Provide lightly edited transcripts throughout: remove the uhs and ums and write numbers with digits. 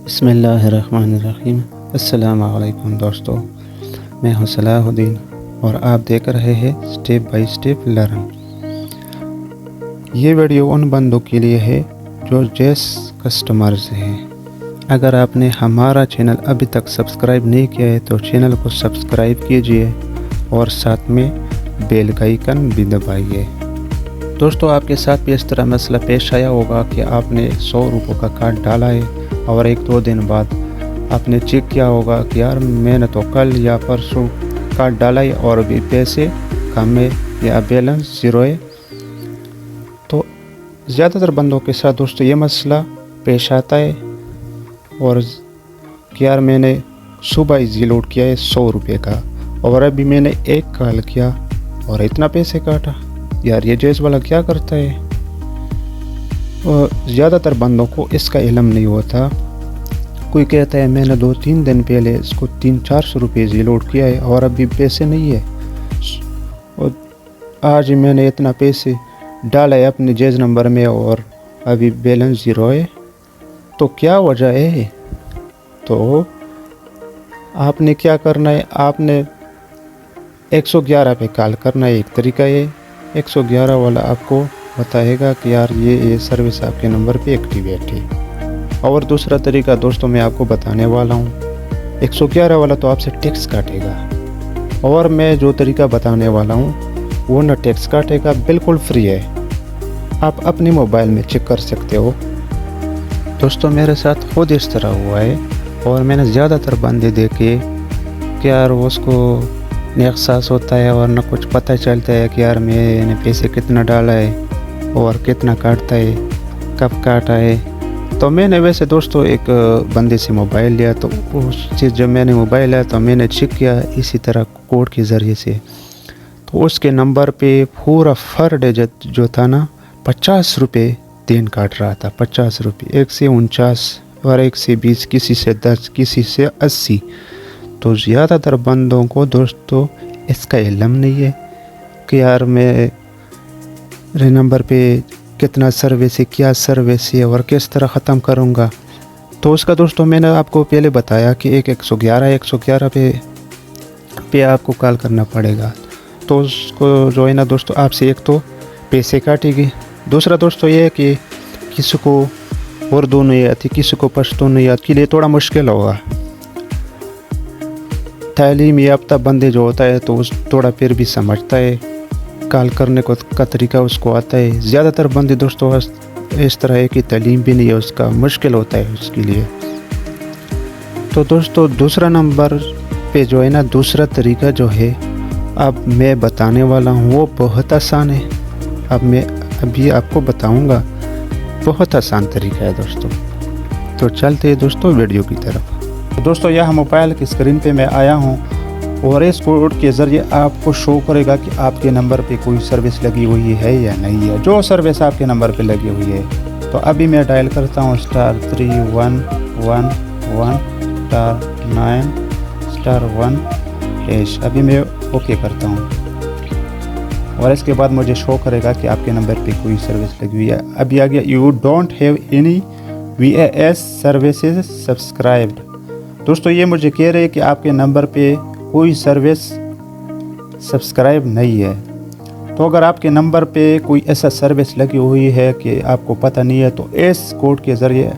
بسم اللہ الرحمن الرحیم۔ السلام علیکم دوستو، میں ہوں صلاح الدین اور آپ دیکھ رہے ہیں سٹیپ بائی سٹیپ لرن۔ یہ ویڈیو ان بندوں کے لیے ہے جو جیس کسٹمرز ہیں۔ اگر آپ نے ہمارا چینل ابھی تک سبسکرائب نہیں کیا ہے تو چینل کو سبسکرائب کیجئے اور ساتھ میں بیل کا آئیکن بھی دبائیے۔ دوستو، آپ کے ساتھ بھی اس طرح مسئلہ پیش آیا ہوگا کہ آپ نے 100 روپے کا کارڈ ڈالا ہے اور 1-2 دن بعد آپ نے چیک کیا ہوگا کہ یار میں نے تو کل یا پرسوں کارڈ ڈالا ہے اور ابھی پیسے کم ہے یا بیلنس 0 ہے۔ تو زیادہ تر بندوں کے ساتھ دوستو یہ مسئلہ پیش آتا ہے اور کہ یار میں نے صبح ہی لوڈ کیا ہے 100 روپے کا اور ابھی میں نے ایک کال کیا اور اتنا پیسے کاٹا، یار یہ جیس والا کیا کرتا ہے؟ اور زیادہ تر بندوں کو اس کا علم نہیں ہوتا۔ کوئی کہتا ہے میں نے 2-3 دن پہلے اس کو 300-400 روپے لوڈ کیا ہے اور ابھی پیسے نہیں ہے، اور آج میں نے اتنا پیسے ڈالا ہے اپنے جیز نمبر میں اور ابھی بیلنس 0 ہے، تو کیا وجہ ہے؟ تو آپ نے کیا کرنا ہے، آپ نے 111 پہ کال کرنا ہے۔ ایک طریقہ ہے 111 والا آپ کو بتائے گا کہ یار یہ سروس آپ کے نمبر پہ ایکٹیویٹ ہے، اور دوسرا طریقہ دوستوں میں آپ کو بتانے والا ہوں۔ 111 والا تو آپ سے ٹیکس کاٹے گا، اور میں جو طریقہ بتانے والا ہوں وہ نہ ٹیکس کاٹے گا، بالکل فری ہے، آپ اپنے موبائل میں چیک کر سکتے ہو۔ دوستوں میرے ساتھ خود اس طرح ہوا ہے اور میں نے زیادہ تر بندے دیکھے کہ یار اس کو نہ احساس ہوتا ہے اور نہ کچھ پتہ چلتا ہے کہ یار میں نے پیسے کتنا ڈالا ہے اور کتنا کاٹتا ہے، کب کاٹا ہے۔ تو میں نے ویسے دوستو ایک بندے سے موبائل لیا، تو اس چیز جب میں نے موبائل لیا تو میں نے چیک کیا اسی طرح کوڈ کے ذریعے سے، تو اس کے نمبر پہ پورا فر ڈیجٹ جو تھا نا 50 روپے دین کاٹ رہا تھا، 50 روپے، 1 سے 49 اور 1 سے 20، کسی سے 10، کسی سے 80۔ تو زیادہ تر بندوں کو دوستو اس کا علم نہیں ہے کہ یار میرے نمبر پہ کتنا سروس ہے، کیا سروس ہے اور کس طرح ختم کروں گا۔ تو اس کا دوستو میں نے آپ کو پہلے بتایا کہ 111 پہ آپ کو کال کرنا پڑے گا، تو اس کو جو ہے نا دوستو آپ سے ایک تو پیسے کاٹے گی، دوسرا دوستو یہ ہے کہ کسی کو اردو نہیں آتی، کسی کو پشتو نہیں آتی، کے لیے تھوڑا مشکل ہوگا۔ تعلیم یافتہ بندے جو ہوتا ہے تو اس تھوڑا پھر بھی سمجھتا ہے، کال کرنے کا طریقہ اس کو آتا ہے۔ زیادہ تر بندے دوستو اس طرح ہے کہ تعلیم بھی نہیں ہے، اس کا مشکل ہوتا ہے اس کے لیے۔ تو دوستو دوسرا نمبر پہ جو ہے نا دوسرا طریقہ جو ہے اب میں بتانے والا ہوں وہ بہت آسان ہے، اب میں ابھی آپ کو بتاؤں گا، بہت آسان طریقہ ہے دوستو۔ تو چلتے ہیں دوستو ویڈیو کی طرف۔ دوستو یہاں موبائل کی اسکرین پہ میں آیا ہوں اور اس کوڈ کے ذریعے آپ کو شو کرے گا کہ آپ کے نمبر پہ کوئی سروس لگی ہوئی ہے یا نہیں ہے۔ جو سروس آپ کے نمبر پہ لگی ہوئی ہے تو ابھی میں ڈائل کرتا ہوں *311*9*1#، ابھی میں اوکے کرتا ہوں اور اس کے بعد مجھے شو کرے گا کہ آپ کے نمبر پہ کوئی سروس لگی ہوئی ہے۔ ابھی آگیا you don't have any VAS services subscribed. دوستو یہ مجھے کہہ رہے کہ آپ کے نمبر پہ کوئی سروس سبسکرائب نہیں ہے۔ تو اگر آپ کے نمبر پہ کوئی ایسا سروس لگی ہوئی ہے کہ آپ کو پتہ نہیں ہے، تو اس کوڈ کے ذریعے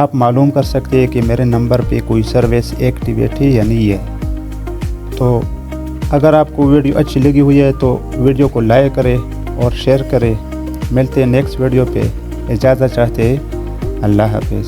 آپ معلوم کر سکتے ہیں کہ میرے نمبر پہ کوئی سروس ایکٹیویٹ ہے یا نہیں ہے۔ تو اگر آپ کو ویڈیو اچھی لگی ہوئی ہے تو ویڈیو کو لائک کریں اور شیئر کریں۔ ملتے ہیں نیکسٹ ویڈیو پہ، اجازت چاہتے ہیں، اللہ حافظ۔